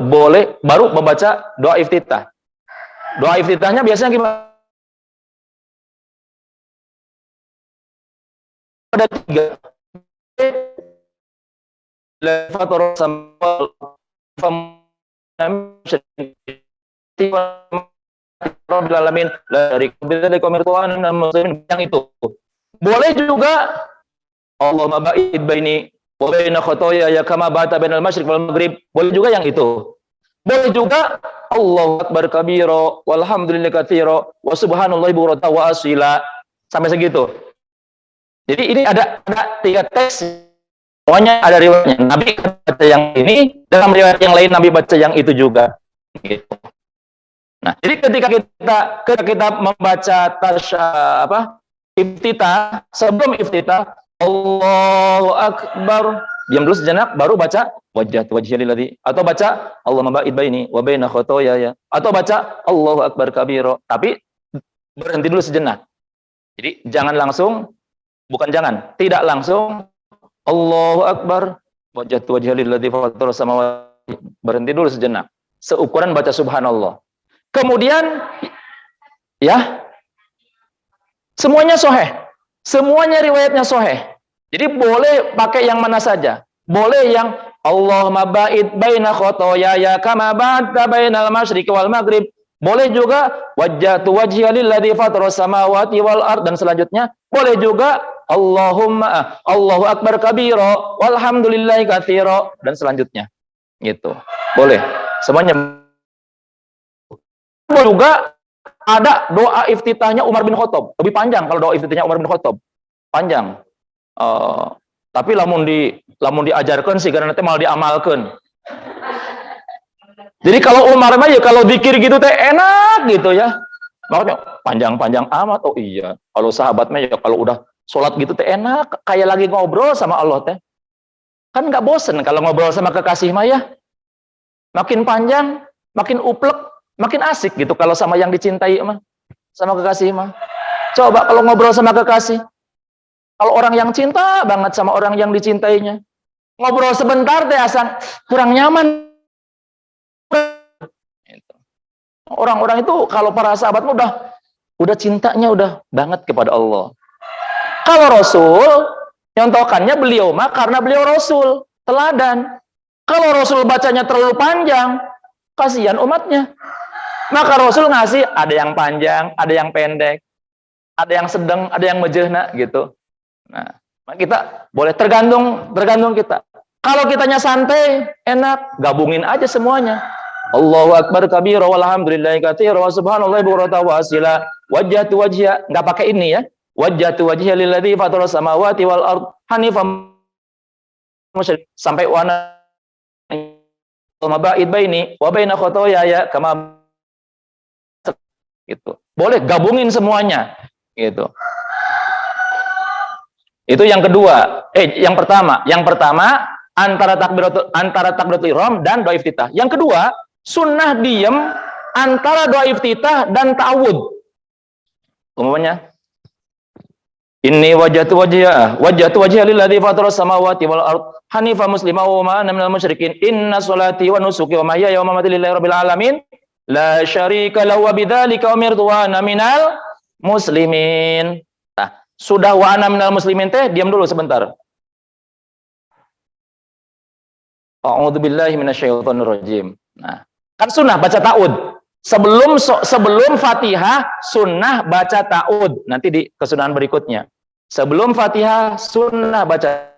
membaca doa iftitah. Doa iftitahnya biasanya gimana? Ada 3. Yang itu boleh juga Allahumma ba'id baini wa baina khotoyaya kama ba'adta bainal masyriq wal maghrib. Boleh juga yang itu. Boleh juga Allahu akbar kabira walhamdulillahi katsira wa subhanallahi bukratan wa asila. Sampai segitu. Jadi ini ada 3 teks. Semuanya ada riwayatnya. Nabi baca yang ini, dalam riwayat yang lain Nabi baca yang itu juga. Gitu. Nah, jadi ketika kita membaca iftitah, sebelum iftitah Allahu akbar, diam dulu sejenak, baru baca wajjahtu wajhiya lilladzi, atau baca Allahumma ba'id baini wa baina khotoyaya, atau baca Allahu akbar kabira. Tapi berhenti dulu sejenak. Jadi tidak langsung Allahu akbar wajjahtu wajhiya lilladzi fatara samawati, berhenti dulu sejenak, seukuran baca subhanallah. Kemudian ya semuanya sahih. Semuanya riwayatnya sahih. Jadi boleh pakai yang mana saja. Boleh yang Allahumma ba'id baina khotoyaya kama ba'adta bainal masyriqi wal maghrib. Boleh juga wajjahtu wajhiya lilladzi fatara samawati wal ard, dan selanjutnya boleh juga Allahu akbar kabira walhamdulillahi katsira, dan selanjutnya. Gitu. Boleh. Semuanya. Juga ada doa iftitahnya Umar bin Khattab. Lebih panjang kalau doa iftitahnya Umar bin Khattab. Panjang. Tapi lamun diajarkan sih, karena nanti malah diamalkan. Jadi kalau Umar mah ya kalau zikir gitu teh enak gitu ya. Makanya panjang-panjang amat. Oh iya. Kalau sahabat mah ya kalau udah sholat gitu teh enak, kayak lagi ngobrol sama Allah teh. Kan nggak bosen kalau ngobrol sama kekasih mah ya. Makin panjang, makin uplek, makin asik gitu kalau sama yang dicintai mah, sama kekasih mah. Coba kalau ngobrol sama kekasih, kalau orang yang cinta banget sama orang yang dicintainya, ngobrol sebentar deh asal kurang nyaman. Orang-orang itu kalau para sahabat udah cintanya udah banget kepada Allah. Kalau Rasul, nyontokannya beliau mah karena beliau Rasul, teladan. Kalau Rasul bacanya terlalu panjang, kasihan umatnya. Maka Rasul ngasih ada yang panjang, ada yang pendek, ada yang sedang, ada yang mejehna gitu. Nah, kita boleh tergantung kita. Kalau kitanya santai, enak, gabungin aja semuanya. Allahu akbar kabira walhamdulillahi katsira wa subhanallahi bukratan wa asila. Wajjahtu wajhiya, enggak pakai ini ya. Wajjahtu wajhiya lilladzi fatara samawati wal ard hanifan sampai wana maba'id baini wa baina khotoyaya kama gitu. Boleh gabungin semuanya gitu. Itu yang kedua. Yang pertama antara takbiratul ihram dan doa iftitah. Yang kedua, sunnah diem antara doa iftitah dan ta'awud. Umpamanya inni wajjahtu wajhiya lilladzi fatara samawati wal ard hanifan musliman wa ma ana minal musyrikin inna sholati wa nusuki wa mahyaya wa mamati lillahi rabbil alamin la syarika lahu wa bidzalika umirtu wa ana minal muslimin. Nah, sudah wa ana minal muslimin teh diam dulu sebentar. A'udzubillahi minasyaitonir rajim. Nah, kan sunnah baca ta'ud. Sebelum Fatihah sunnah baca ta'ud. Nanti di kesunahan berikutnya. Sebelum Fatihah sunnah baca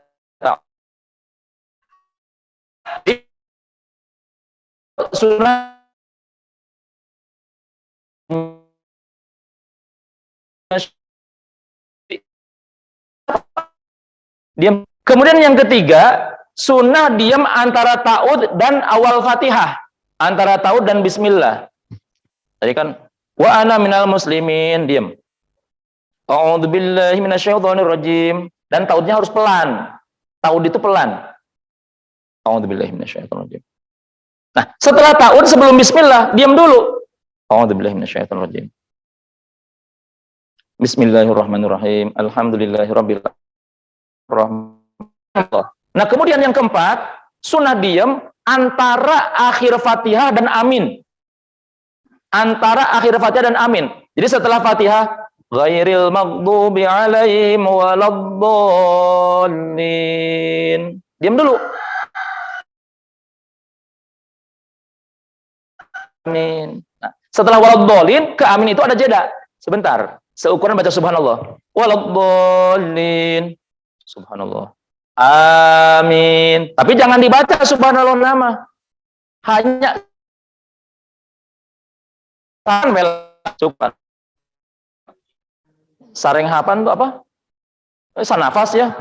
sunnah diam. Kemudian yang ketiga, sunnah diam antara ta'ud dan awal Fatihah, antara ta'ud dan bismillah. Tadi kan wa ana minal muslimin, diam. A'udzubillahi minasyaitonirrajim, dan ta'udnya harus pelan. Ta'ud itu pelan. A'udzubillahi minasyaitonirrajim. Nah, setelah ta'ud sebelum bismillah, diam dulu. A'udzubillahi minasyaitonirrajim. Bismillahirrahmanirrahim. Alhamdulillahirabbil alamin. Nah, kemudian yang keempat, sunnah diam antara akhir Fatihah dan amin. Antara akhir Fatihah dan amin. Jadi setelah Fatihah, ghairil maghdubi alaihim waladdallin. Diam dulu. Amin. Nah, setelah waladdallin ke amin itu ada jeda. Sebentar. Seukuran baca subhanallah. Waladdallin. Subhanallah. Amin. Tapi jangan dibaca subhanallah nama. Hanya sareng hapan itu apa? Sanafas ya.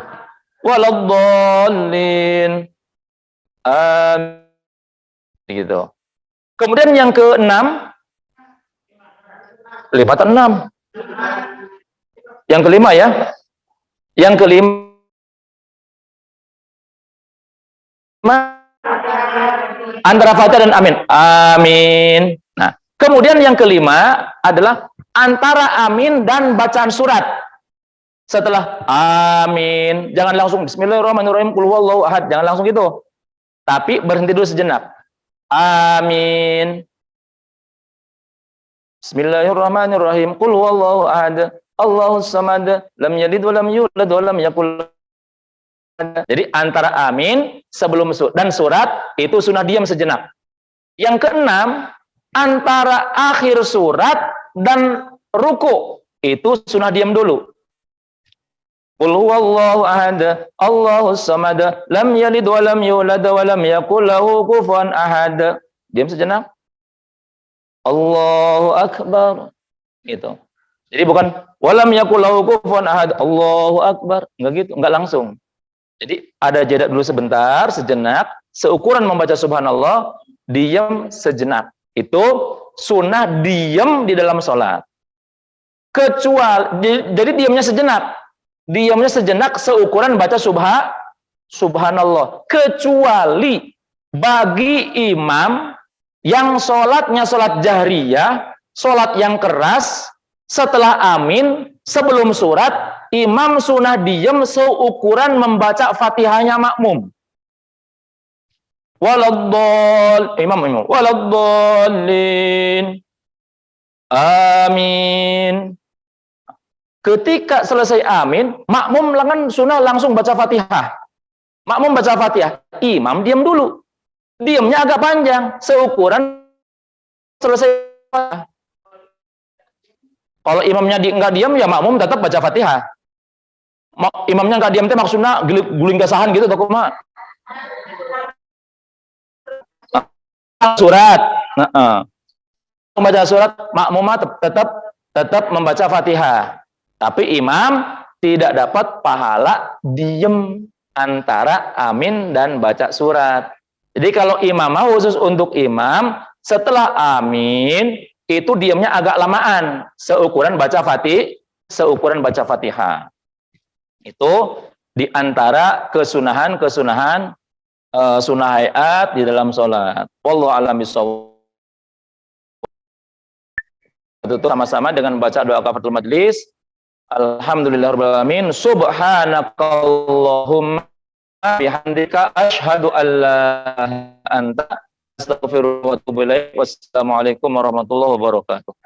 Waladdallin. Gitu. Kemudian yang keenam, lipatan 6. Yang kelima ya. Yang kelima, antara Fatihah dan amin. Amin. Nah, kemudian yang kelima adalah antara amin dan bacaan surat. Setelah amin, jangan langsung bismillahirrahmanirrahim qul huwallahu ahad, jangan langsung gitu. Tapi berhenti dulu sejenak. Amin. Bismillahirrahmanirrahim qul huwallahu ahad, Allahus samad, lam yalid wa lam yulad wa lam yakul. Jadi antara amin sebelum dan surat itu sunnah diam sejenak. Yang keenam, antara akhir surat dan ruku itu sunnah diam dulu. Qul huwallahu ahad, Allahus samad, lam yalid wa lam yulad wa lam yakul lahu kufuwan ahad. Diam sejenak. Allahu akbar. Gitu. Jadi bukan walam yakul lahu kufuwan ahad, Allahu akbar. Enggak gitu, enggak langsung. Jadi ada jeda dulu sebentar, sejenak, seukuran membaca subhanallah, diam sejenak. Itu sunnah diam di dalam sholat. Jadi diamnya sejenak. Diamnya sejenak seukuran baca subhanallah. Kecuali bagi imam yang sholatnya sholat jahriyah, sholat yang keras, setelah amin, sebelum surat, imam sunnah diam seukuran membaca Fatihahnya makmum. Imam waladdallin. Amin. Ketika selesai amin, makmum sunnah langsung baca Fatihah. Makmum baca Fatihah, imam diam dulu. Diamnya agak panjang, seukuran selesai. Kalau imamnya nggak diam, ya makmum tetap baca Fatihah. Imamnya nggak diam, maksudnya guling gasahan gitu, tak mah. Surat, membaca surat, makmum tetap membaca Fatihah. Tapi imam tidak dapat pahala diem antara amin dan baca surat. Jadi kalau imam khusus untuk imam, setelah amin itu diamnya agak lamaan, seukuran baca Fatihah. Itu di antara kesunahan sunnah hayat di dalam sholat. Wallahu a'lam bishawab. Tutup sama-sama dengan baca doa kafaratul majlis. Alhamdulillahirabbil alamin. Subhanakallahumma bihamdika asyhadu an la anta astaghfiruka wa atubu ilaik. Wassalamualaikum warahmatullahi wabarakatuh.